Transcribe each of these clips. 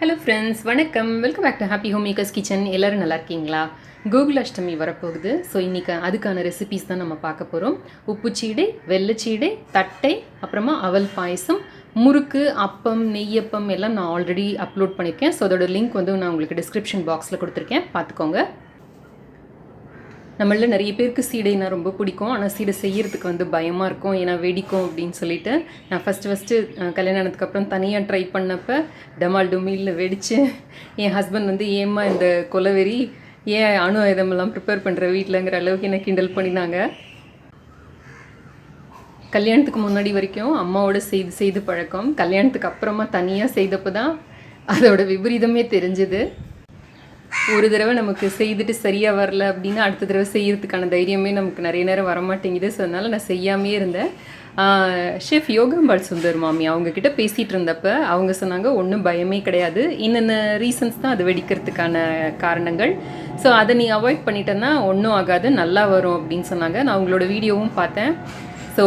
Hello friends, வணக்கம். Welcome back to happy home makers kitchen. எல்லோரும் நல்லா இருக்கீங்களா? கோகுலாஷ்டமி வரப்போகுது. ஸோ இன்றைக்கி அதுக்கான ரெசிபீஸ் தான் நம்ம பார்க்க போகிறோம். உப்புச்சீடை, வெள்ளைச்சீடை, தட்டை, அப்புறமா அவல் பாயசம், முறுக்கு, அப்பம், நெய்யப்பம் எல்லாம் நான் ஆல்ரெடி அப்லோட் பண்ணியிருக்கேன். ஸோ அதோட லிங்க் வந்து நான் உங்களுக்கு டிஸ்கிரிப்ஷன் பாக்ஸில் கொடுத்துருக்கேன், பார்த்துக்கோங்க. நம்மள நிறைய பேருக்கு சீடைனா ரொம்ப பிடிக்கும். ஆனால் சீடை செய்கிறதுக்கு வந்து பயமாக இருக்கும், ஏன்னா வெடிக்கும் அப்படின்னு சொல்லிட்டு. நான் ஃபஸ்ட்டு கல்யாணம் ஆனதுக்கப்புறம் தனியாக ட்ரை பண்ணப்போ டமால் டுமில்னு வெடித்து என் ஹஸ்பண்ட் வந்து ஏம்மா இந்த கொலவெறி ஏன் அணு ஆயுதமெல்லாம் ப்ரிப்பேர் பண்ணுற வீட்டிலங்கிற அளவுக்கு என்னை கிண்டல் பண்ணினாங்க. கல்யாணத்துக்கு முன்னாடி வரைக்கும் அம்மாவோட செய்து பழக்கம். கல்யாணத்துக்கு அப்புறமா தனியாக செய்தப்போ தான் அதோட விபரீதமே தெரிஞ்சுது. ஒரு தடவை நமக்கு செய்துட்டு சரியாக வரல அப்படின்னா அடுத்த தடவை செய்கிறதுக்கான தைரியமே நமக்கு நிறைய நேரம் வரமாட்டேங்குது. ஸோ அதனால் நான் செய்யாமே இருந்தேன். ஷெஃப் யோகாம்பாள் சுந்தர் மாமி அவங்கக்கிட்ட பேசிகிட்டு இருந்தப்போ அவங்க சொன்னாங்க, ஒன்றும் பயமே கிடையாது, இன்னென்ன ரீசன்ஸ் தான் அது வெடிக்கிறதுக்கான காரணங்கள். ஸோ அதை நீ அவாய்ட் பண்ணிட்டேன்னா ஒன்றும் ஆகாது, நல்லா வரும் அப்படின்னு சொன்னாங்க. நான் அவங்களோட வீடியோவும் பார்த்தேன். ஸோ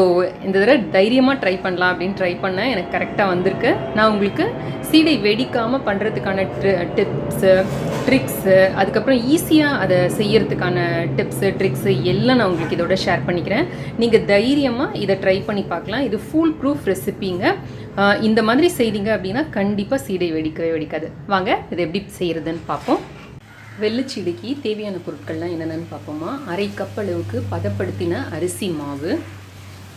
இந்த தடவை தைரியமாக ட்ரை பண்ணலாம் அப்படின்னு ட்ரை பண்ணேன். எனக்கு கரெக்டாக வந்திருக்கு. நான் உங்களுக்கு சீடை வெடிக்காமல் பண்ணுறதுக்கான டிப்ஸு, ட்ரிக்ஸு, அதுக்கப்புறம் ஈஸியாக அதை செய்யறதுக்கான டிப்ஸு, ட்ரிக்ஸு எல்லாம் நான் உங்களுக்கு இதோட ஷேர் பண்ணிக்கிறேன். நீங்கள் தைரியமாக இதை ட்ரை பண்ணி பார்க்கலாம். இது ஃபுல் ப்ரூஃப் ரெசிபிங்க. இந்த மாதிரி செய்தீங்க அப்படின்னா கண்டிப்பாக சீடை வெடிக்கவே வெடிக்காது. வாங்க இது எப்படி செய்கிறதுன்னு பார்ப்போம். வெள்ளைச்சீடைக்கு தேவையான பொருட்கள்லாம் என்னென்னு பார்ப்போமா. 1/2 கப் அளவுக்கு பதப்படுத்தின அரிசி மாவு.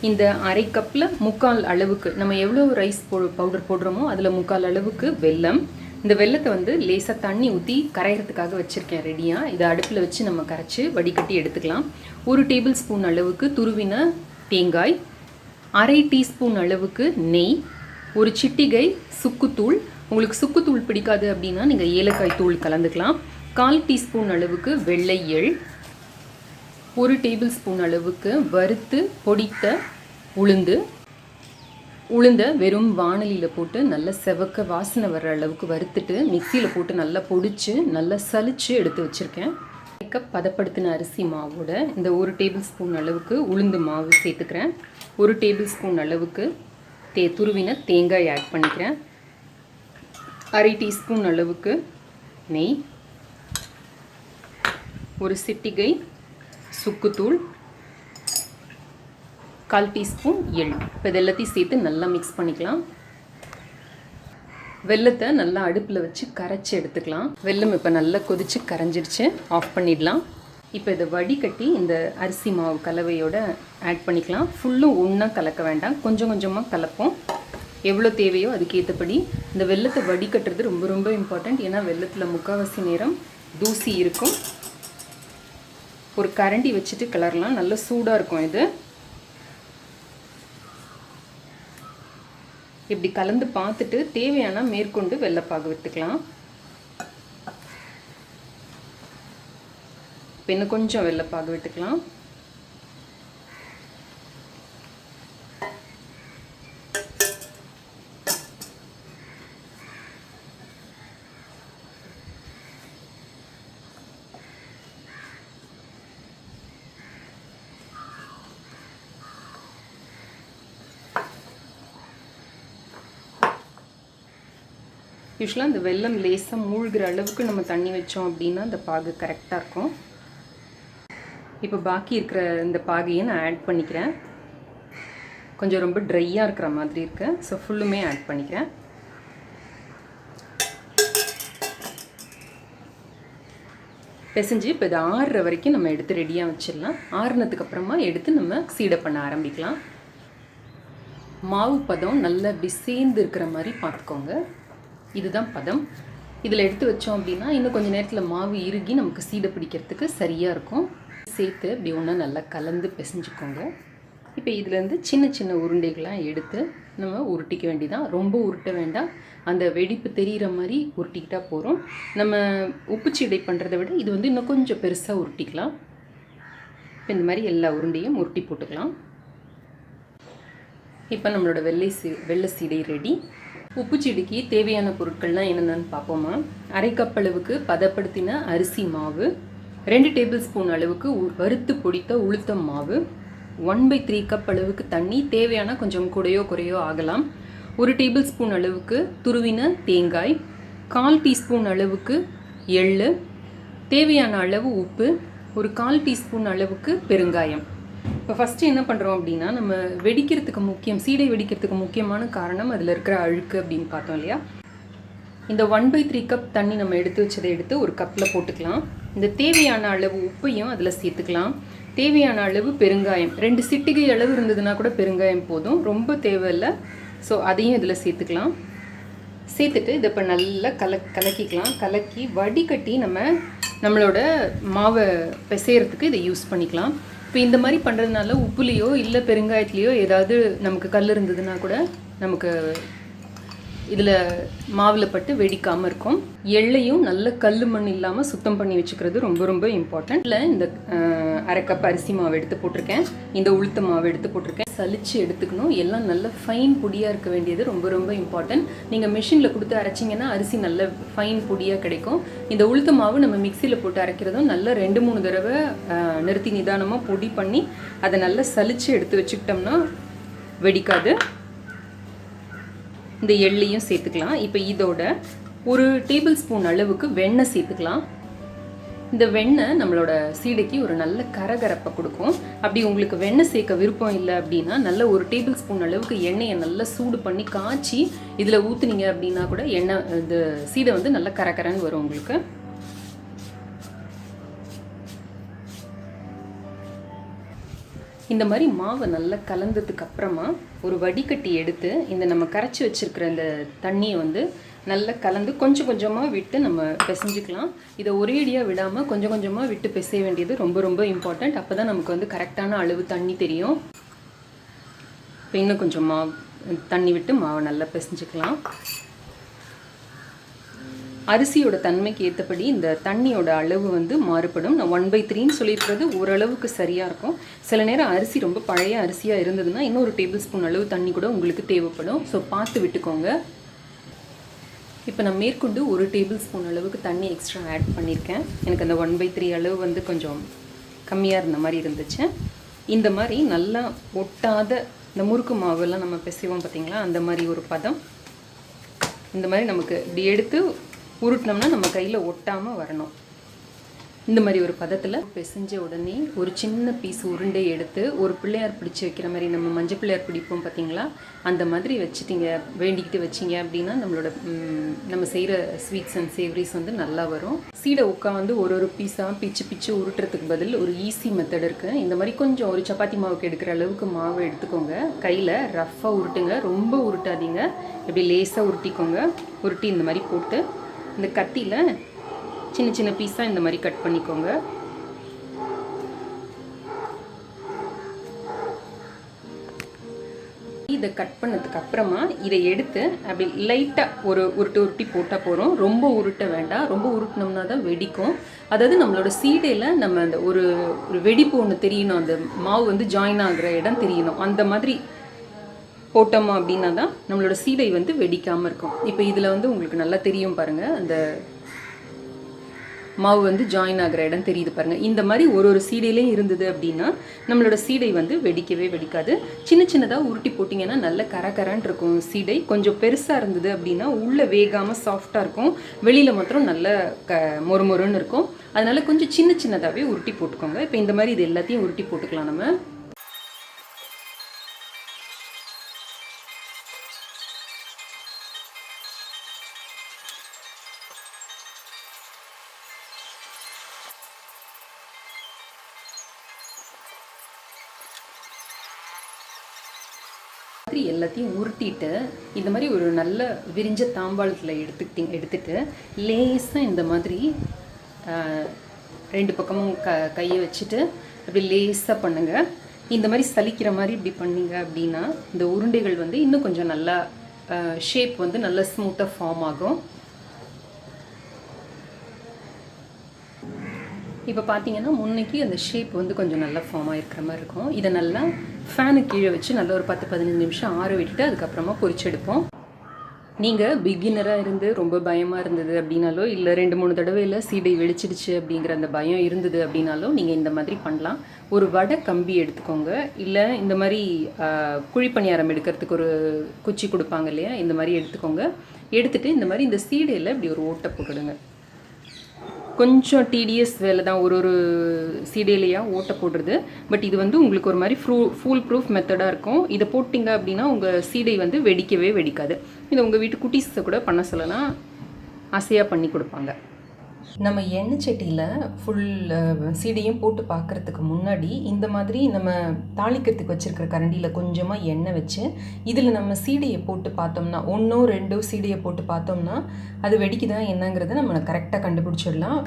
இந்த 1/2 கப்பில் 3/4 அளவுக்கு நம்ம எவ்வளோ ரைஸ் பவுடர் போடுறோமோ அதில் 3/4 அளவுக்கு வெல்லம். இந்த வெல்லத்தை வந்து லேசாக தண்ணி ஊற்றி கரையிறதுக்காக வச்சுருக்கேன் ரெடியாக. இதை அடுப்பில் வச்சு நம்ம கரைச்சி வடிகட்டி எடுத்துக்கலாம். 1 டேபிள் ஸ்பூன் அளவுக்கு துருவின தேங்காய், 1/2 டீஸ்பூன் அளவுக்கு நெய், 1 சிட்டிகை சுக்குத்தூள். உங்களுக்கு சுக்குத்தூள் பிடிக்காது அப்படின்னா நீங்கள் ஏலக்காய் தூள் கலந்துக்கலாம். 1/4 டீஸ்பூன் அளவுக்கு வெள்ளை எள், 1 டேபிள் ஸ்பூன் அளவுக்கு வறுத்து பொடித்த உளுந்த வெறும் வாணலியில் போட்டு நல்லா செவக்க வாசனை வர்ற அளவுக்கு வறுத்துட்டு மிக்சியில் போட்டு நல்லா பொடிச்சு நல்லா சலிச்சு எடுத்து வச்சுருக்கேன். கப் பதப்படுத்தின அரிசி மாவோட இந்த 1 டேபிள் ஸ்பூன் அளவுக்கு உளுந்து மாவு சேர்த்துக்கிறேன். 1 டேபிள் ஸ்பூன் அளவுக்கு துருவின தேங்காய் ஆட் பண்ணிக்கிறேன். 1/2 டீஸ்பூன் அளவுக்கு நெய், 1 சிட்டிகை சுக்குத்தூள், 1/4 டீஸ்பூன் எள். இப்போ இது எல்லாத்தையும் சேர்த்து நல்லா மிக்ஸ் பண்ணிக்கலாம். வெல்லத்தை நல்லா அடுப்பில் வச்சு கரைச்சி எடுத்துக்கலாம். வெல்லம் இப்போ நல்லா கொதித்து கரைஞ்சிடுச்சு, ஆஃப் பண்ணிடலாம். இப்போ இதை வடிகட்டி இந்த அரிசி மாவு கலவையோட ஆட் பண்ணிக்கலாம். ஃபுல்லும் ஒன்றா கலக்க வேண்டாம், கொஞ்சம் கொஞ்சமாக கலப்போம். எவ்வளோ தேவையோ அதுக்கேற்றபடி. இந்த வெல்லத்தை வடிகட்டுறது ரொம்ப ரொம்ப இம்பார்ட்டண்ட். ஏன்னா வெல்லத்தில் முக்கால்வாசி நேரம் தூசி இருக்கும். ஒரு கரண்டி வச்சுட்டு கிளறலாம், நல்ல சூடாக இருக்கும். இது இப்படி கலந்து பார்த்துட்டு தேவையான மேற்கொண்டு வெள்ளைப்பாகு விட்டுக்கலாம். இப்போ இன்னும் கொஞ்சம் வெள்ளைப்பாகு விட்டுக்கலாம். யூஸ்வலாக இந்த வெல்லம் லேசாக மூழ்கிற அளவுக்கு நம்ம தண்ணி வச்சோம் அப்படின்னா இந்த பாகு கரெக்டாக இருக்கும். இப்போ பாக்கி இருக்கிற இந்த பாகையை நான் ஆட் பண்ணிக்கிறேன். கொஞ்சம் ரொம்ப ட்ரையாக இருக்கிற மாதிரி இருக்கு. ஸோ ஃபுல்லுமே ஆட் பண்ணிக்கிறேன். பிசைஞ்சு இப்போ இது ஆறுற வரைக்கும் நம்ம எடுத்து ரெடியாக வச்சிடலாம். ஆறுனதுக்கு அப்புறமா எடுத்து நம்ம சீடை பண்ண ஆரம்பிக்கலாம். மாவு பதம் நல்லா இப்படி சேர்ந்து இருக்கிற மாதிரி பார்த்துக்கோங்க. இதுதான் பதம். இதில் எடுத்து வச்சோம் அப்படின்னா இன்னும் கொஞ்சம் நேரத்தில் மாவு இறுகி நமக்கு சீடை பிடிக்கிறதுக்கு சரியாக இருக்கும். சேர்த்து இப்படி ஒன்றா நல்லா கலந்து பிசைஞ்சுக்கோங்க. இப்போ இதுலேருந்து சின்ன சின்ன உருண்டைகளாக எடுத்து நம்ம உருட்டிக்க வேண்டியதான். ரொம்ப உருட்ட வேண்டாம், அந்த வெடிப்பு தெரிகிற மாதிரி உருட்டிக்கிட்டால் போகிறோம். நம்ம உப்புச்சீடை பண்ணுறதை விட இது வந்து இன்னும் கொஞ்சம் பெருசாக உருட்டிக்கலாம். இப்போ இந்த மாதிரி எல்லா உருண்டையும் உருட்டி போட்டுக்கலாம். இப்போ நம்மளோட வெள்ளை சீடை ரெடி. உப்புச்சீடைக்கு தேவையான பொருட்கள்லாம் என்னென்னு பார்ப்போமா. 1/2 கப் அளவுக்கு பதப்படுத்தின அரிசி மாவு, 2 டேபிள் ஸ்பூன் அளவுக்கு வறுத்து பொடித்த உளுத்தம் மாவு, 1/3 கப் அளவுக்கு தண்ணி, தேவையான கொஞ்சம் கூடையோ குறையோ ஆகலாம். 1 டேபிள் ஸ்பூன் அளவுக்கு துருவின தேங்காய், 1/4 டீஸ்பூன் அளவுக்கு எள்ளு, தேவையான அளவு உப்பு, ஒரு 1/4 டீஸ்பூன் அளவுக்கு பெருங்காயம். இப்போ ஃபஸ்ட்டு என்ன பண்ணுறோம் அப்படின்னா, நம்ம வெடிக்கிறதுக்கு சீடை வெடிக்கிறதுக்கு முக்கியமான காரணம் அதில் இருக்கிற அழுக்கு அப்படின்னு பார்த்தோம் இல்லையா. இந்த 1/3 கப் தண்ணி நம்ம எடுத்து வச்சதை எடுத்து ஒரு கப்பில் போட்டுக்கலாம். இந்த தேவையான அளவு உப்பையும் அதில் சேர்த்துக்கலாம். தேவையான அளவு பெருங்காயம் 2 சிட்டிகை அளவு இருந்ததுன்னா கூட பெருங்காயம் போதும், ரொம்ப தேவையில்லை. ஸோ அதையும் இதில் சேர்த்துக்கலாம். சேர்த்துட்டு இதை இப்போ நல்லா கலக்கிக்கலாம். கலக்கி வடிகட்டி நம்மளோட மாவை பிசையறதுக்கு இதை யூஸ் பண்ணிக்கலாம். இப்போ இந்த மாதிரி பண்ணுறதுனால உப்புலேயோ இல்லை பெருங்காயத்துலேயோ ஏதாவது நமக்கு கல் இருந்ததுன்னா கூட நமக்கு இதில் மாவில் பட்டு வெடிக்காமல் இருக்கும். எள்ளையும் நல்ல கல் மண் இல்லாமல் சுத்தம் பண்ணி வச்சுக்கிறது ரொம்ப ரொம்ப இம்பார்ட்டன்ட். இல்லை இந்த 1/2 கப் அரிசி மாவு எடுத்து போட்டிருக்கேன், இந்த உளுத்த மாவு எடுத்து போட்டிருக்கேன். சலிச்சு எடுத்துக்கணும். எல்லாம் நல்ல ஃபைன் பொடியாக இருக்க வேண்டியது ரொம்ப ரொம்ப இம்பார்ட்டன்ட். நீங்கள் மிஷினில் கொடுத்து அரைச்சிங்கன்னா அரிசி நல்ல ஃபைன் பொடியாக கிடைக்கும். இந்த உளுத்த மாவு நம்ம மிக்சியில் போட்டு அரைக்கிறதும் நல்லா 2-3 தடவை நிறுத்தி நிதானமாக பொடி பண்ணி அதை நல்லா சலிச்சு எடுத்து வச்சுக்கிட்டோம்னா வெடிக்காது. இந்த எள்ளையும் சேர்த்துக்கலாம். இப்போ இதோட 1 டேபிள் ஸ்பூன் அளவுக்கு வெண்ணெய் சேர்த்துக்கலாம். இந்த வெண்ணெய் நம்மளோட சீடைக்கு ஒரு நல்ல கரகரப்பை கொடுக்கும். அப்படி உங்களுக்கு வெண்ணெய் சேர்க்க விருப்பம் இல்லை அப்படின்னா நல்ல 1 டேபிள் ஸ்பூன் அளவுக்கு எண்ணெயை நல்லா சூடு பண்ணி காய்ச்சி இதில் ஊற்றுனீங்க அப்படின்னா கூட இந்த சீடை வந்து நல்ல கரகரன்னு வரும் உங்களுக்கு. இந்த மாதிரி மாவை நல்லா கலந்ததுக்கு அப்புறமா ஒரு வடிகட்டி எடுத்து இந்த நம்ம கரைச்சி வச்சிருக்கிற இந்த தண்ணியை வந்து நல்லா கலந்து கொஞ்சம் கொஞ்சமாக விட்டு நம்ம பிசைஞ்சிக்கலாம். இதை ஒரேடியாக விடாமல் கொஞ்சம் கொஞ்சமாக விட்டு பிசைய வேண்டியது ரொம்ப ரொம்ப இம்பார்ட்டண்ட். அப்போ தான் நமக்கு வந்து கரெக்டான அளவு தண்ணி தெரியும். இப்போ இன்னும் கொஞ்சம் தண்ணி விட்டு மாவை நல்லா பிசைஞ்சிக்கலாம். அரிசியோட தன்மைக்கு ஏற்றபடி இந்த தண்ணியோட அளவு வந்து மாறுபடும். நான் 1/3 சொல்லியிருக்கிறது ஓரளவுக்கு சரியாக இருக்கும். சில நேரம் அரிசி ரொம்ப பழைய அரிசியாக இருந்ததுன்னா இன்னொரு டேபிள் ஸ்பூன் அளவு தண்ணி கூட உங்களுக்கு தேவைப்படும். ஸோ பார்த்து விட்டுக்கோங்க. இப்போ நான் மேற்கொண்டு 1 டேபிள் ஸ்பூன் அளவுக்கு தண்ணி எக்ஸ்ட்ரா ஆட் பண்ணியிருக்கேன். எனக்கு அந்த 1/3 அளவு வந்து கொஞ்சம் கம்மியாக இருந்த மாதிரி இருந்துச்சு. இந்த மாதிரி நல்லா ஒட்டாத இந்த முறுக்கு மாவெல்லாம் நம்ம பிசைவோம் பார்த்தீங்களா, அந்த மாதிரி ஒரு பதம். இந்த மாதிரி நமக்கு இப்படி எடுத்து உருட்டினோம்னா நம்ம கையில் ஒட்டாமல் வரணும். இந்த மாதிரி ஒரு பதத்தில் பிசைஞ்ச உடனே ஒரு சின்ன பீஸ் உருண்டை எடுத்து ஒரு பிள்ளையார் பிடிச்சி வைக்கிற மாதிரி நம்ம மஞ்சள் பிள்ளையார் பிடிப்போம் பார்த்தீங்களா, அந்த மாதிரி வச்சுட்டிங்க வேண்டிக்கிட்டு வச்சிங்க அப்படின்னா நம்ம செய்கிற ஸ்வீட்ஸ் அண்ட் சேவரிஸ் வந்து நல்லா வரும். சீடை உட்காந்து ஒரு பீஸாக பிச்சு உருட்டுறதுக்கு பதில் ஒரு ஈஸி மெத்தட் இருக்குது. இந்த மாதிரி கொஞ்சம் ஒரு சப்பாத்தி மாவுக்கு எடுக்கிற அளவுக்கு மாவை எடுத்துக்கோங்க. கையில் ரஃப்பாக உருட்டுங்க, ரொம்ப உருட்டாதீங்க. இப்படி லேசாக உருட்டிக்கோங்க. உருட்டி இந்த மாதிரி போட்டு இந்த கத்தியில் சின்ன சின்ன பீஸாக இந்த மாதிரி கட் பண்ணிக்கோங்க. இதை கட் பண்ணதுக்கு அப்புறமா இதை எடுத்து அப்படி லைட்டாக ஒரு உருட்டி போட்டால் போகிறோம். ரொம்ப உருட்ட வேண்டாம். ரொம்ப உருட்டினோம்னா தான் வெடிக்கும். அதாவது நம்மளோட சீடையில் நம்ம அந்த ஒரு வெடிப்பு ஒன்று தெரியணும், அந்த மாவு வந்து ஜாயின் ஆகிற இடம் தெரியணும். அந்த மாதிரி போட்டோமா அப்படின்னா தான் நம்மளோட சீடை வந்து வெடிக்காமல் இருக்கும். இப்போ இதில் வந்து உங்களுக்கு நல்லா தெரியும் பாருங்கள், அந்த மாவு வந்து ஜாயின் ஆகிற இடம் தெரியுது பாருங்கள். இந்த மாதிரி ஒரு சீடையிலையும் இருந்தது அப்படின்னா நம்மளோட சீடை வந்து வெடிக்கவே வெடிக்காது. சின்னதாக உருட்டி போட்டிங்கன்னா நல்ல கரகரன்னு இருக்கும் சீடை. கொஞ்சம் பெருசாக இருந்தது அப்படின்னா உள்ளே வேகாமல் சாஃப்டாக இருக்கும், வெளியில் மாத்திரம் நல்ல மொறுமொறுன்னு இருக்கும். அதனால் கொஞ்சம் சின்னதாகவே உருட்டி போட்டுக்கோங்க. இப்போ இந்த மாதிரி இது எல்லாத்தையும் உருட்டி போட்டுக்கலாம் நம்ம. எல்லாத்தையும் உருட்டிட்டு இந்த மாதிரி ஒரு நல்ல விரிஞ்ச தாம்பாளத்தில் எடுத்துட்டு லேசாக இந்த மாதிரி 2 பக்கமும் கையை வச்சுட்டு அப்படி லேசாக பண்ணுங்கள். இந்த மாதிரி சலிக்கிற மாதிரி இப்படி பண்ணிங்க அப்படின்னா இந்த உருண்டைகள் வந்து இன்னும் கொஞ்சம் நல்லா ஷேப் வந்து நல்லா ஸ்மூத்தாக ஃபார்ம் ஆகும். இப்போ பார்த்தீங்கன்னா முன்னைக்கு அந்த ஷேப் வந்து கொஞ்சம் நல்லா ஃபார்ம் ஆகிருக்கிற மாதிரி இருக்கும். இதை நல்லா ஃபேனுக்கு கீழே வச்சு நல்லா ஒரு 10-15 நிமிஷம் ஆற விட்டுட்டு அதுக்கப்புறமா பொரிச்செடுப்போம். நீங்கள் பிகினராக இருந்து ரொம்ப பயமாக இருந்தது அப்படின்னாலோ, இல்லை 2-3 தடவையில் சீடை வெடிச்சிடுச்சு அப்படிங்கிற அந்த பயம் இருந்தது அப்படின்னாலும் நீங்கள் இந்த மாதிரி பண்ணலாம். ஒரு வடை கம்பி எடுத்துக்கோங்க, இல்லை இந்த மாதிரி குழிப்பணியாரம் எடுக்கிறதுக்கு ஒரு குச்சி கொடுப்பாங்க இல்லையா, இந்த மாதிரி எடுத்துக்கோங்க. எடுத்துகிட்டு இந்த மாதிரி இந்த சீடையில் இப்படி ஒரு ஓட்டை போட்டுடுங்க. கொஞ்சம் டிடிஎஸ் வேலை தான் ஒரு சீடையிலையாக ஓட்டை போடுறது. பட் இது வந்து உங்களுக்கு ஒரு மாதிரி ஃபுல் ப்ரூஃப் மெத்தடாக இருக்கும். இதை போட்டிங்க அப்படின்னா உங்கள் சீடை வந்து வெடிக்கவே வெடிக்காது. இதை உங்கள் வீட்டு குட்டீஸை கூட பண்ண சொல்லலாம், ஆசையாக பண்ணி கொடுப்பாங்க. நம்ம எண்ணெய் சட்டியில் ஃபுல் சீடையும் போட்டு பார்க்குறதுக்கு முன்னாடி இந்த மாதிரி நம்ம தாளிக்கிறதுக்கு வச்சுருக்கிற கரண்டியில் கொஞ்சமாக எண்ணெய் வச்சு இதில் நம்ம சீடையை போட்டு பார்த்தோம்னா 1 2 சீடையை போட்டு பார்த்தோம்னா அது வெடிக்குதா என்னங்கிறத நம்ம கரெக்டாக கண்டுபிடிச்சிடலாம்.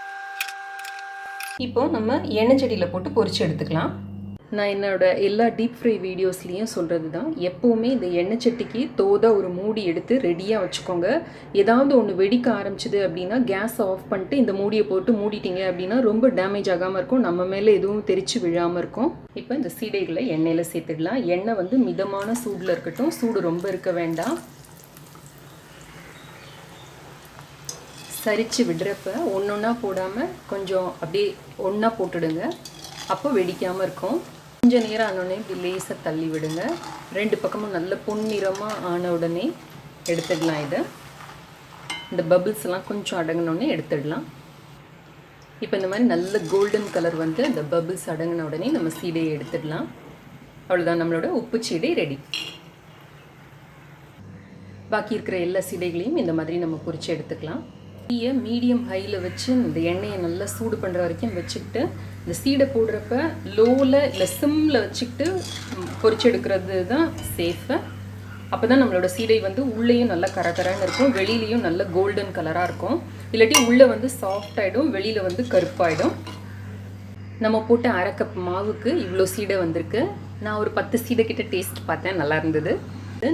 இப்போது நம்ம எண்ணெய் சட்டியில் போட்டு பொரிச்சு எடுத்துக்கலாம். நான் என்னோடய எல்லா டீப் ஃப்ரை வீடியோஸ்லேயும் சொல்கிறது தான், எப்போவுமே இந்த எண்ணெய் சட்டிக்கு தோதாக ஒரு மூடி எடுத்து ரெடியாக வச்சுக்கோங்க. ஏதாவது ஒன்று வெடிக்க ஆரம்பிச்சிது அப்படின்னா கேஸ் ஆஃப் பண்ணிட்டு இந்த மூடியை போட்டு மூடிட்டீங்க அப்படின்னா ரொம்ப டேமேஜ் ஆகாமல் இருக்கும், நம்ம மேலே எதுவும் தெரிச்சு விழாமல் இருக்கும். இப்போ இந்த சீடைகளை எண்ணெயில் சேர்த்துடலாம். எண்ணெய் வந்து மிதமான சூடில் இருக்கட்டும், சூடு ரொம்ப இருக்க வேண்டாம். சரித்து விடுறப்ப ஒன்றா போடாமல் கொஞ்சம் அப்படியே ஒன்றா போட்டுடுங்க, அப்போ வெடிக்காமல் இருக்கும். கொஞ்சம் நேரம் ஆனோடனே இப்படி லேசாக தள்ளி விடுங்க. 2 பக்கமும் நல்ல பொன்னிறமாக ஆன உடனே எடுத்துடலாம். இதை இந்த பபிள்ஸ் எல்லாம் கொஞ்சம் அடங்கினோடனே எடுத்துடலாம். இப்போ இந்த மாதிரி நல்ல கோல்டன் கலர் வந்து இந்த பபிள்ஸ் அடங்கின உடனே நம்ம சீடையை எடுத்துடலாம். அவ்வளோதான், நம்மளோட உப்பு சீடை ரெடி. பாக்கி இருக்கிற எல்லா சீடைகளையும் இந்த மாதிரி நம்ம பொரிச்சு எடுத்துக்கலாம். மீடியம் ஹையில் வச்சு இந்த எண்ணெயை நல்லா சூடு பண்ணுற வரைக்கும் வச்சுக்கிட்டு இந்த சீடை போடுறப்ப லோவில் இல்லை சிம்மில் வச்சுக்கிட்டு பொரிச்சு எடுக்கிறது தான் சேஃபு. அப்போ தான் நம்மளோட சீடை வந்து உள்ளேயும் நல்லா கரகரன்னு இருக்கும், வெளியிலையும் நல்ல கோல்டன் கலராக இருக்கும். இல்லாட்டி உள்ளே வந்து சாஃப்ட் ஆகிடும், வெளியில் வந்து கருப்பாயிடும். நம்ம போட்ட 1/2 கப் மாவுக்கு இவ்வளோ சீடை வந்திருக்கு. நான் ஒரு 10 சீடை கிட்ட டேஸ்ட் பார்த்தேன், நல்லா இருந்தது.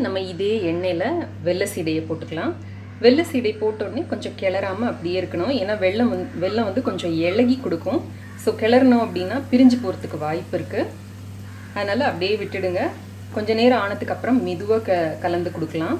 நம்ம இதே எண்ணெயில் வெள்ளை சீடையை போட்டுக்கலாம். வெள்ளை சீடை போட்டோடனே கொஞ்சம் கிளறாமல் அப்படியே இருக்கணும், ஏன்னா வெல்லம் வந்து கொஞ்சம் இலகி கொடுக்கும். ஸோ கிளறணும் அப்படின்னா பிரிஞ்சு போகிறதுக்கு வாய்ப்பு இருக்குது. அதனால் அப்படியே விட்டுடுங்க. கொஞ்சம் நேரம் ஆனதுக்கு அப்புறம் மெதுவாக கலந்து கொடுக்கலாம்.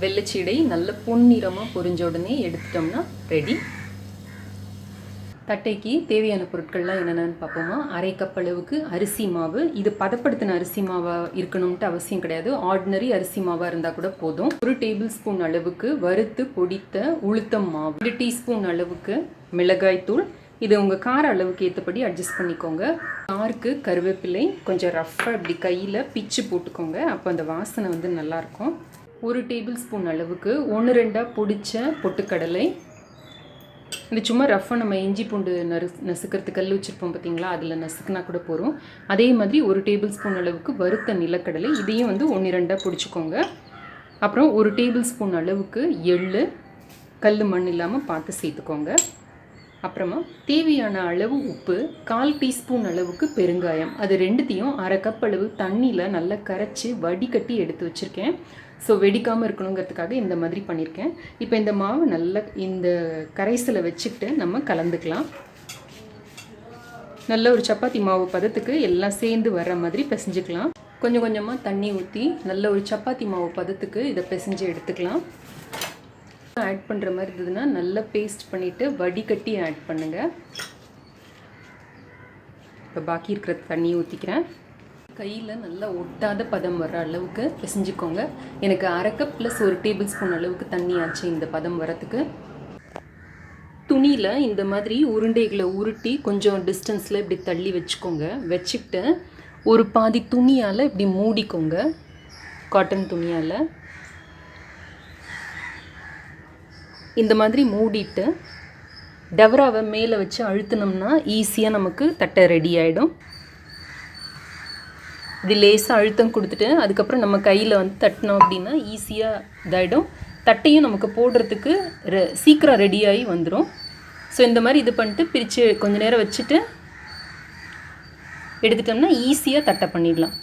வெள்ளைச்சீடை நல்ல பொன்னிறமாக பொரிஞ்ச உடனே எடுத்துட்டோம்னா ரெடி. தட்டைக்கு தேவையான பொருட்கள்லாம் என்னென்னு பார்ப்போமா. 1/2 கப் அளவுக்கு அரிசி மாவு. இது பதப்படுத்தின அரிசி மாவாக இருக்கணும்ட்டு அவசியம் கிடையாது, ஆர்டினரி அரிசி மாவாக இருந்தால் கூட போதும். 1 டேபிள் ஸ்பூன் அளவுக்கு வறுத்து பொடித்த உளுத்தம் மாவு. 2 டீஸ்பூன் அளவுக்கு மிளகாய் தூள். இது உங்கள் கார அளவுக்கு ஏற்றபடி அட்ஜஸ்ட் பண்ணிக்கோங்க. காருக்கு கருவேப்பிலை கொஞ்சம் ரஃப்பாக இப்படி கையில் பிச்சு போட்டுக்கோங்க, அப்போ அந்த வாசனை வந்து நல்லாயிருக்கும். 1 டேபிள் ஸ்பூன் அளவுக்கு 1-2 பொடிச்ச பொட்டுக்கடலை. இது சும்மா ரஃப்பாக நம்ம இஞ்சி பூண்டு நசுக்கிறதுக்கு கல் வச்சுருப்போம் பார்த்தீங்களா, அதில் நசுக்குனா கூட போகிறோம். அதே மாதிரி 1 டேபிள் ஸ்பூன் அளவுக்கு வறுத்த நிலக்கடலை, இதையும் வந்து 1-2 பொடிச்சுக்கோங்க. அப்புறம் 1 டேபிள் ஸ்பூன் அளவுக்கு எள்ளு, கல் மண் இல்லாமல் பார்த்து சேர்த்துக்கோங்க. அப்புறமா தேவையான அளவு உப்பு, 1/4 டீஸ்பூன் அளவுக்கு பெருங்காயம். அது ரெண்டுத்தையும் 1/2 கப் அளவு தண்ணியில் நல்லா கரைச்சி வடிகட்டி எடுத்து வச்சுருக்கேன். ஸோ வெடிக்காமல் இருக்கணுங்கிறதுக்காக இந்த மாதிரி பண்ணியிருக்கேன். இப்போ இந்த மாவு நல்லா இந்த கரைசலை வச்சுக்கிட்டு நம்ம கலந்துக்கலாம். நல்ல ஒரு சப்பாத்தி மாவு பதத்துக்கு எல்லாம் சேர்ந்து வர்ற மாதிரி பிசைஞ்சுக்கலாம். கொஞ்சம் கொஞ்சமாக தண்ணி ஊற்றி நல்ல ஒரு சப்பாத்தி மாவு பதத்துக்கு இதை பிசைஞ்சு எடுத்துக்கலாம். ஆட் பண்ணுற மாதிரி இருந்ததுன்னா நல்லா பேஸ்ட் பண்ணிவிட்டு வடிகட்டி ஆட் பண்ணுங்கள். இப்போ பாக்கி இருக்கிற தண்ணி ஊற்றிக்கிறேன். கையில் நல்லா ஒட்டாத பதம் வர அளவுக்கு பிசைஞ்சுக்கோங்க. எனக்கு 1/2 கப் ப்ளஸ் 1 டேபிள் ஸ்பூன் அளவுக்கு தண்ணி ஆச்சு இந்த பதம் வரத்துக்கு. துணியில் இந்த மாதிரி உருண்டைகளை உருட்டி கொஞ்சம் டிஸ்டன்ஸில் இப்படி தள்ளி வச்சுக்கோங்க. வச்சுக்கிட்டு ஒரு பாதி துணியால் இப்படி மூடிக்கோங்க, காட்டன் துணியால். இந்த மாதிரி மூடிட்டு டவராவை மேலே வச்சு அழுத்தினோம்னா ஈஸியாக நமக்கு தட்டை ரெடி ஆகிடும். இப்படி லேசாக அழுத்தம் கொடுத்துட்டு அதுக்கப்புறம் நம்ம கையில் வந்து தட்டினோம் அப்படின்னா ஈஸியாக இதாகிடும். தட்டையும் நமக்கு போடுறதுக்கு சீக்கிரம் ரெடியாகி வந்துடும். ஸோ இந்த மாதிரி இது பண்ணிட்டு பிரித்து கொஞ்சம் நேரம் வச்சுட்டு எடுத்துட்டோம்னா ஈஸியாக தட்டை பண்ணிடலாம்.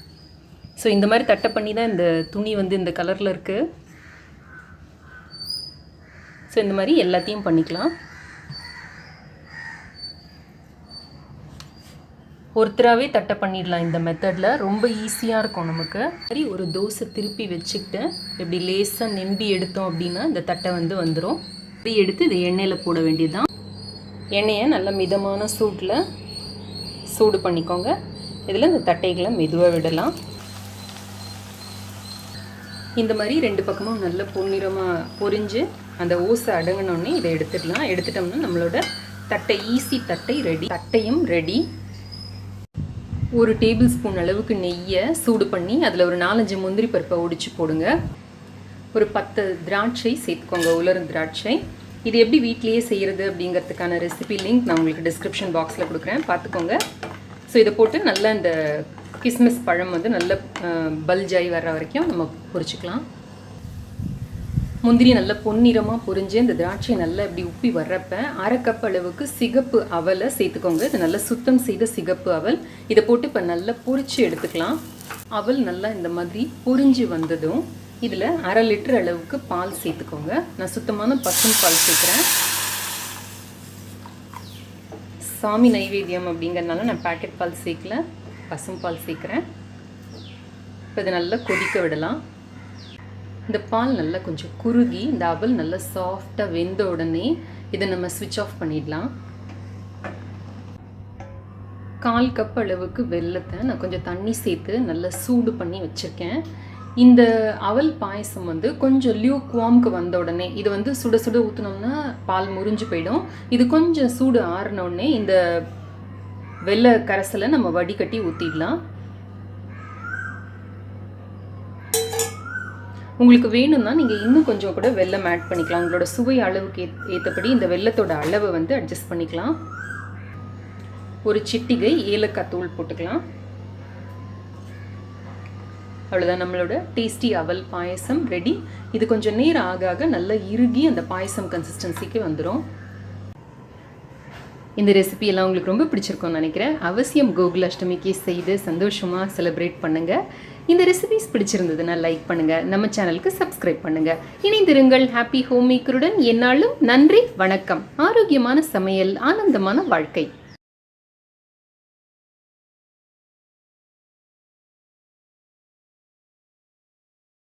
ஸோ இந்த மாதிரி தட்டை பண்ணி தான் இந்த துணி வந்து இந்த கலரில் இருக்குது. ஸோ இந்த மாதிரி எல்லாத்தையும் பண்ணிக்கலாம். ஒருத்தராகவே தட்டை பண்ணிடலாம் இந்த மெத்தடில், ரொம்ப ஈஸியாக இருக்கும் நமக்கு. சரி, ஒரு தோசை திருப்பி வச்சுக்கிட்டு இப்படி லேசாக நெம்பி எடுத்தோம் அப்படின்னா இந்த தட்டை வந்து வந்துடும். எடுத்து இதை எண்ணெயில் போட வேண்டியதுதான். எண்ணெயை நல்ல மிதமான சூட்டில் சூடு பண்ணிக்கோங்க. இதில் இந்த தட்டைகளை மெதுவாக விடலாம். இந்த மாதிரி 2 பக்கமும் நல்ல பொன்னிறமாக பொரிஞ்சு அந்த ஓசை அடங்கினோடனே இதை எடுத்துடலாம். எடுத்துட்டோம்னா நம்மளோட தட்டை ஈஸி தட்டை ரெடி. தட்டையும் ரெடி. 1 டேபிள் ஸ்பூன் அளவுக்கு நெய்யை சூடு பண்ணி அதில் ஒரு 4-5 முந்திரி பருப்பை ஒடிச்சு போடுங்க. ஒரு 10 திராட்சை சேர்த்துக்கோங்க, உலரும் திராட்சை. இது எப்படி வீட்லேயே செய்கிறது அப்படிங்கிறதுக்கான ரெசிபி லிங்க் நான் உங்களுக்கு டிஸ்கிரிப்ஷன் பாக்ஸில் கொடுக்குறேன், பார்த்துக்கோங்க. ஸோ இதை போட்டு நல்லா இந்த கிஸ்மிஸ் பழம் வந்து நல்ல பல்ஜாய் வர்ற வரைக்கும் நம்ம பொரிச்சுக்கலாம். முந்திரி நல்லா பொன்னிறமாக பொரிஞ்சு இந்த திராட்சை நல்லா இப்படி உப்பி வர்றப்ப 1/2 கப் அளவுக்கு சிகப்பு அவலை சேர்த்துக்கோங்க. இது நல்லா சுத்தம் செய்த சிகப்பு அவல். இதை போட்டு இப்போ நல்லா பொரிச்சு எடுத்துக்கலாம். அவல் நல்லா இந்த மாதிரி பொரிஞ்சு வந்ததும் இதில் 1/2 லிட்டர் அளவுக்கு பால் சேர்த்துக்கோங்க. நான் சுத்தமான பசும் பால் சேர்க்குறேன். சாமி நைவேத்தியம் அப்படிங்கிறதுனால நான் பேக்கெட் பால் சேர்க்கல, பசும் பால் சேர்க்குறேன். இப்போ இதை நல்லா கொதிக்க விடலாம். இந்த பால் நல்லா கொஞ்சம் குறுகி இந்த அவல் நல்லா சாஃப்டாக வெந்த உடனே இதை நம்ம ஸ்விட்ச் ஆஃப் பண்ணிடலாம். 1/4 கப் அளவுக்கு வெல்லத்தை நான் கொஞ்சம் தண்ணி சேர்த்து நல்லா சூடு பண்ணி வச்சுருக்கேன். இந்த அவல் பாயசம் வந்து கொஞ்சம் லியூக் வார்முக்கு வந்த உடனே இது வந்து சுட சுட ஊற்றினோம்னா பால் முறிஞ்சு போயிடும். இது கொஞ்சம் சூடு ஆறினோடனே இந்த வெள்ளை கரைசலை நம்ம வடிகட்டி ஊற்றிடலாம். உங்களுக்கு வேணும்னா நீங்கள் இன்னும் கொஞ்சம் கூட வெல்லம் ஆட் பண்ணிக்கலாம். உங்களோட சுவை அளவுக்கு ஏற்றபடி இந்த வெல்லத்தோட அளவை வந்து அட்ஜஸ்ட் பண்ணிக்கலாம். ஒரு சிட்டிகை ஏலக்காய் தூள் போட்டுக்கலாம். அவ்வளோதான், நம்மளோட டேஸ்டி அவல் பாயசம் ரெடி. இது கொஞ்சம் நேரம் ஆக ஆக நல்லா இறுகி அந்த பாயசம் கன்சிஸ்டன்சிக்கு வந்துடும். இந்த ரெசிபி எல்லாம் உங்களுக்கு ரொம்ப பிடிச்சிருக்கும்னு நினைக்கிறேன். அவசியம் கோகுல அஷ்டமிக்கு செய்து சந்தோஷமாக செலிப்ரேட் பண்ணுங்கள். இந்த ரெசிபிஸ் பிடிச்சிருந்ததுன்னா லைக் பண்ணுங்கள், நம்ம சேனலுக்கு சப்ஸ்கிரைப் பண்ணுங்கள். இணைந்திருங்கள் ஹாப்பி ஹோம் மேக்கருடன். என்னாலும் நன்றி, வணக்கம். ஆரோக்கியமான சமையல், ஆனந்தமான வாழ்க்கை.